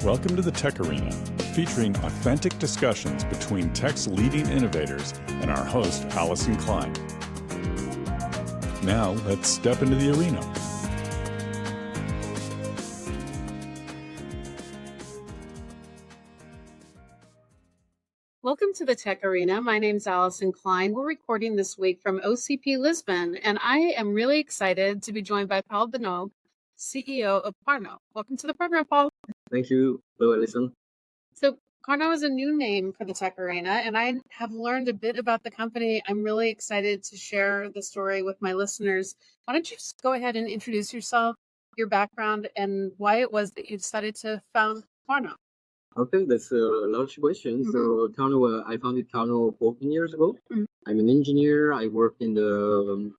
Welcome to the TechArena, featuring authentic discussions between tech's leading innovators and our host, Allyson Klein. Now, let's step into the arena. Welcome to the Tech Arena. My name is Allyson Klein. We're recording this week from OCP Lisbon, and I am really excited to be joined by Paul Benoit, CEO of Qarnot. Welcome to the program, Paul. Thank you. Hello, Allyson. So Qarnot is a new name for the Tech Arena, and I have learned a bit about the company. I'm really excited to share the story with my listeners. Why don't you just go ahead and introduce yourself, your background, and why it was that you decided to found Qarnot? Okay, that's a large question. So, Qarnot, I founded Qarnot 14 years ago. I'm an engineer. I work in the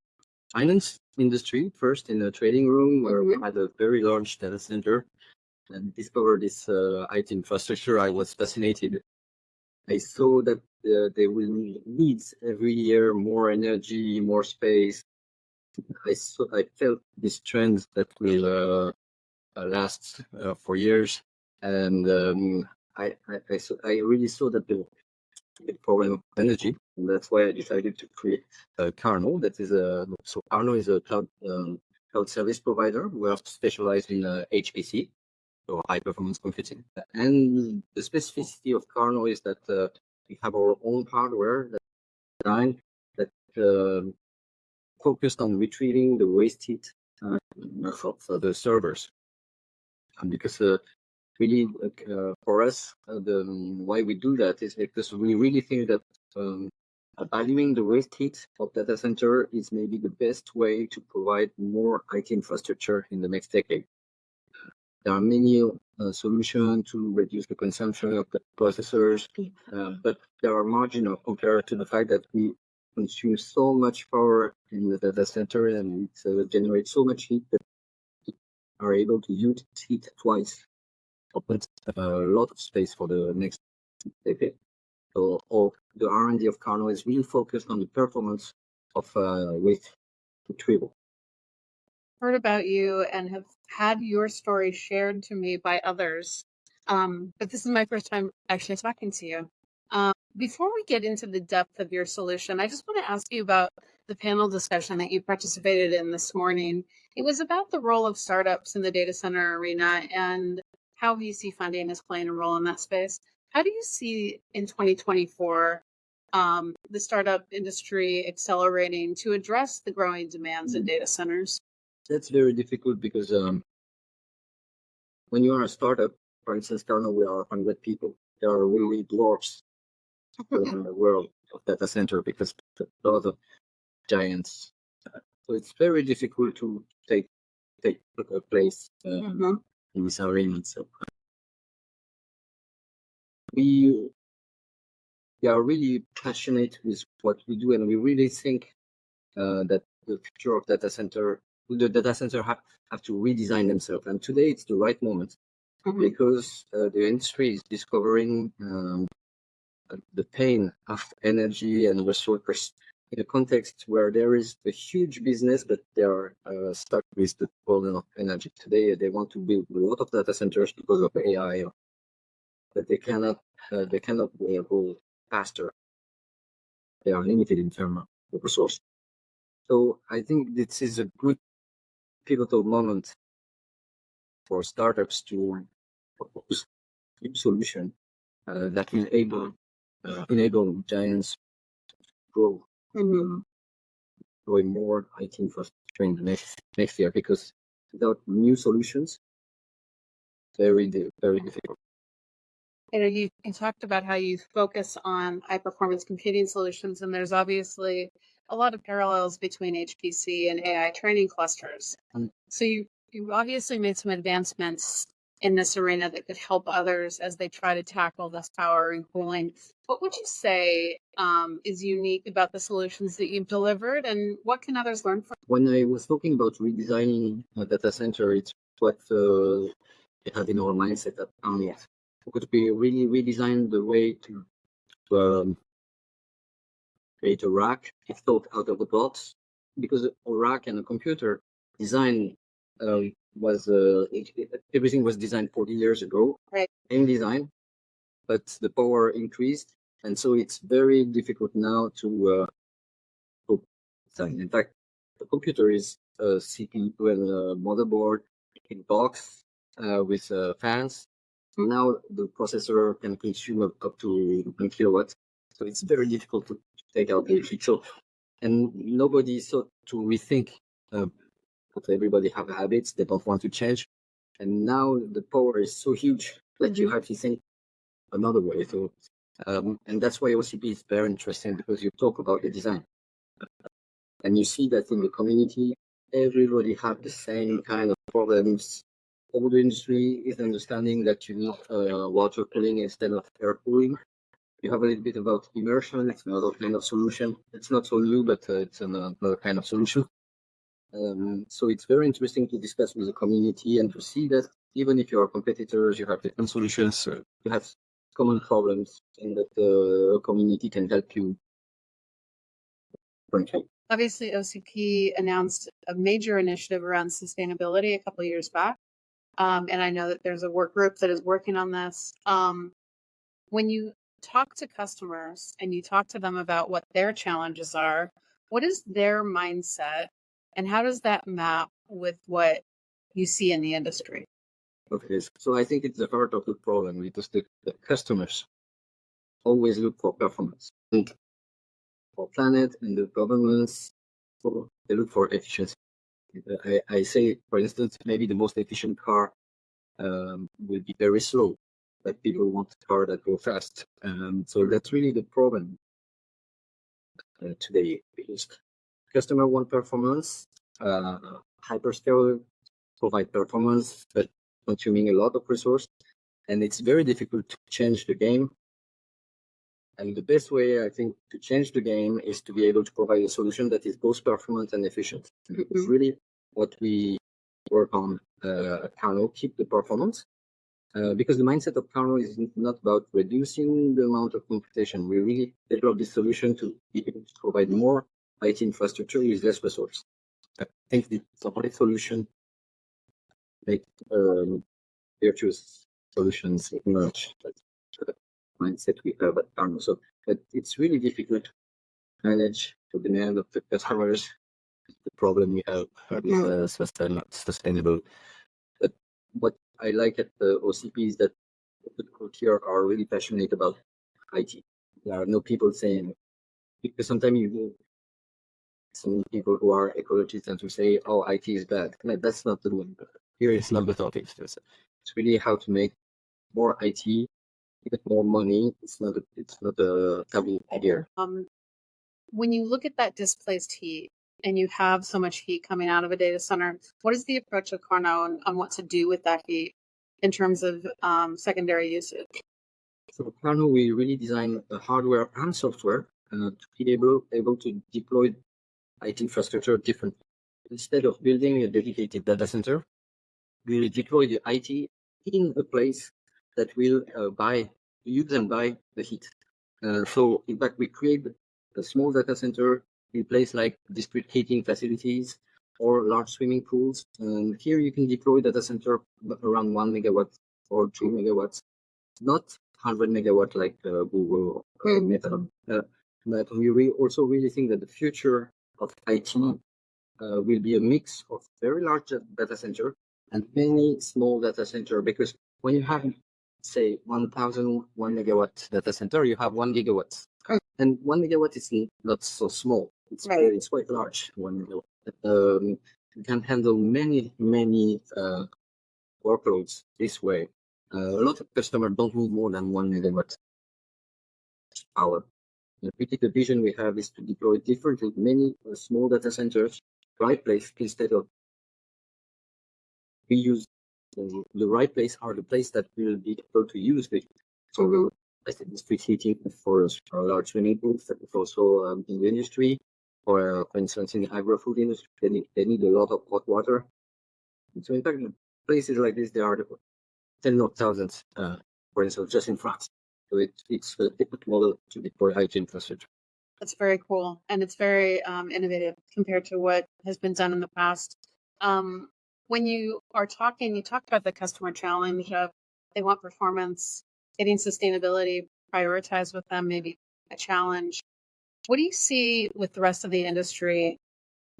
finance industry, first in a trading room where we had a very large data center and discovered this IT infrastructure. I was fascinated. I saw that they will need every year more energy, more space. I felt this trend that will last for years. And I really saw that the problem of energy, and that's why I decided to create Qarnot. So Qarnot is a cloud service provider. We are specialized in HPC, so high performance computing. And the specificity of Qarnot is that we have our own hardware that focused on retrieving the waste heat for the servers. And because really, for us, why we do that is because we really think that valuing the waste heat of data center is maybe the best way to provide more IT infrastructure in the next decade. There are many solutions to reduce the consumption of the processors, but there are marginal compared to the fact that we consume so much power in the data center and it generates so much heat that we are able to use heat twice. Opens a lot of space for the next decade. So all the R&D of Qarnot is really focused on the performance of waste retrieval. Heard about you and have had your story shared to me by others. But this is my first time actually talking to you. Before we get into the depth of your solution, I just want to ask you about the panel discussion that you participated in this morning. It was about the role of startups in the data center arena and how VC funding is playing a role in that space. How do you see in 2024 the startup industry accelerating to address the growing demands in data centers? That's very difficult because when you are a startup, for instance, Qarnot, we are 100 people. There are really dwarfs in the world of data center because a lot of giants. So it's very difficult to take a place in this arena. So we are really passionate with what we do, and we really think that the future of the data center have to redesign themselves. And today it's the right moment because the industry is discovering the pain of energy and resources in a context where there is a huge business, but they are stuck with the burden of energy. Today they want to build a lot of data centers because of AI, but they cannot go faster. They are limited in terms of resource. So I think this is a good pivotal moment for startups to propose new solution that will enable giants to grow, growing more IT infrastructure in the next year. Because without new solutions, very difficult. You talked about how you focus on high-performance computing solutions, and there's obviously a lot of parallels between HPC and AI training clusters. So you obviously made some advancements in this arena that could help others as they try to tackle this power and cooling. What would you say is unique about the solutions that you've delivered, and what can others learn from? When I was talking about redesigning a data center, it's what we have in our mindset at Qarnot. Could we really redesign the way to create a rack? It's thought out of the box because a rack and a computer design everything was designed 40 years ago, Right. in design, but the power increased, and so it's very difficult now to design. In fact, the computer is a CPU and a motherboard in box with fans. Now the processor can consume up to 1 kilowatt, so it's very difficult to take out the heat. So, and nobody thought to rethink. But everybody have habits; they don't want to change. And now the power is so huge that you have to think another way. So, and that's why OCP is very interesting, because you talk about the design, and you see that in the community, everybody have the same kind of problems. All the industry is understanding that you need water cooling instead of air cooling. You have a little bit about immersion. It's another kind of solution. It's not so new, but it's another kind of solution. So it's very interesting to discuss with the community and to see that even if you are competitors, you have different solutions, you have common problems, and that the community can help you. Obviously, OCP announced a major initiative around sustainability a couple of years back. And I know that there's a work group that is working on this. When you talk to customers and you talk to them about what their challenges are, what is their mindset, and how does that map with what you see in the industry? Okay, so I think it's the heart of the problem, because the customers always look for performance. And for planet and the governments, they look for efficiency. I say, for instance, maybe the most efficient car will be very slow, but people want a car that go fast. So that's really the problem today, because customer want performance, hyperscale provide performance, but consuming a lot of resource, and it's very difficult to change the game. And the best way, I think, to change the game is to be able to provide a solution that is both performant and efficient. It's really what we work on at Qarnot, keep the performance. Because the mindset of Qarnot is not about reducing the amount of computation. We really develop this solution to be able to provide more IT infrastructure with less resource. I think the only solution make virtuous solutions emerge. That's the mindset we have at Qarnot. So, but it's really difficult to manage the demand of the customers. The problem we have with sustainable. But what I like at the OCP is that the people here are really passionate about IT. There are no people saying, because sometimes you hear some people who are ecologists and to say, "Oh, IT is bad." No, that's not the one. Here it's not the topic. It's really how to make more IT, get more money. It's not a taboo here. When you look at that displaced heat and you have so much heat coming out of a data center, what is the approach of Qarnot on what to do with that heat in terms of secondary usage? So at Qarnot, we really design hardware and software to be able to deploy IT infrastructure differently. Instead of building a dedicated data center, we will deploy the IT in a place that will use and buy the heat. So in fact, we create a small data center in place like district heating facilities or large swimming pools. And here you can deploy data center around 1 megawatt or 2 megawatts, not 100 megawatt like Google or Meta. But we also really think that the future of IT will be a mix of very large data center and many small data center, because when you have, say, 1,001 megawatt data center, you have 1 gigawatt. And 1 megawatt is not so small. It's it's quite large. 1 megawatt. You can handle many workloads this way. A lot of customers don't need more than 1 megawatt power. The vision we have is to deploy differently many small data centers, right place, instead of we use the right place are the place that will be able to use it. So I think district heating for large swimming pools, that is also in the industry, or for instance in the agri-food industry, they need a lot of hot water. So in fact, places like this, there are tens of thousands, for instance, just in France. So it's a different model to deploy IT infrastructure. That's very cool, and it's very innovative compared to what has been done in the past. when you are talking, you talked about the customer challenge of they want performance, getting sustainability prioritized with them, maybe a challenge. What do you see with the rest of the industry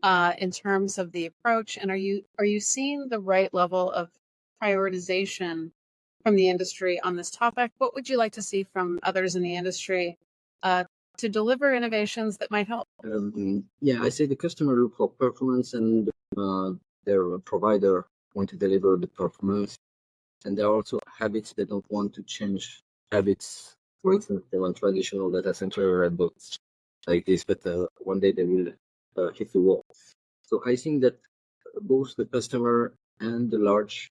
in terms of the approach? And are you seeing the right level of prioritization from the industry on this topic? What would you like to see from others in the industry to deliver innovations that might help? I say the customer look for performance, and their provider want to deliver the performance. And there are also habits they don't want to change habits. For instance, they want traditional data center and books like this, but one day they will hit the wall. So I think that both the customer and the large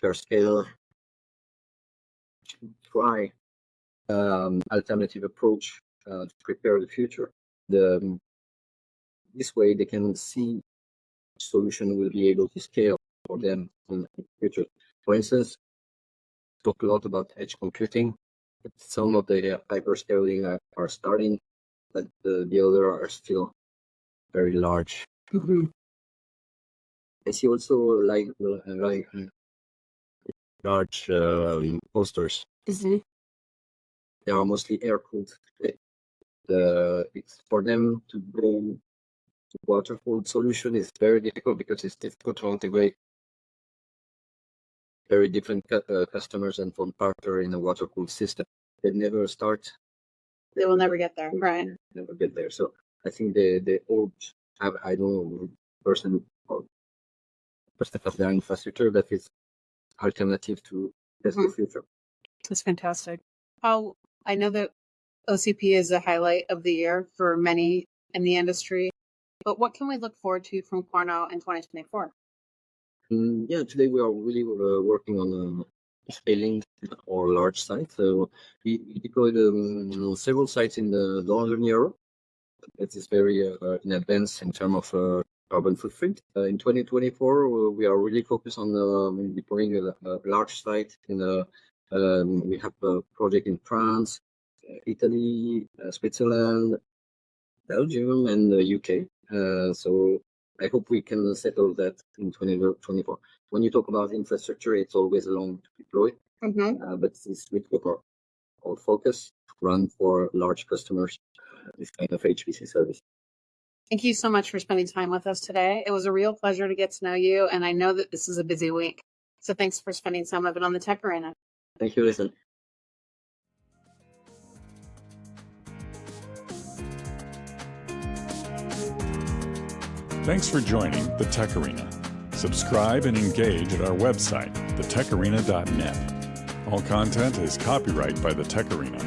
hyperscaler should try alternative approach to prepare the future. This way they can see which solution will be able to scale for them in the future. For instance, talk a lot about edge computing. Some of the hyperscaling are starting, but the other are still very large. I see also like large posters. They are mostly air cooled. It's for them to go to water cooled solution is very difficult because it's difficult to integrate very different customers and form partner in a water cooled system. They never start. They will never get there, right? Never get there. So I think they all have, I don't know, percent of their infrastructure that is alternative to the future. That's fantastic. Paul, I know that OCP is a highlight of the year for many in the industry, but what can we look forward to from Qarnot in 2024? Today we are really working on scaling our large sites. So we deployed several sites in the Northern Europe. That is very in advance in terms of carbon footprint. In 2024, we are really focused on deploying a large site in we have a project in France, Italy, Switzerland, Belgium, and the UK. So I hope we can settle that in 2024. When you talk about infrastructure, it's always long to deploy, but this will be our focus to run for large customers, this kind of HPC service. Thank you so much for spending time with us today. It was a real pleasure to get to know you, and I know that this is a busy week. So thanks for spending some of it on the TechArena. Thank you, Allyson. Thanks for joining the TechArena. Subscribe and engage at our website, thetecharena.net. All content is copyright by the TechArena.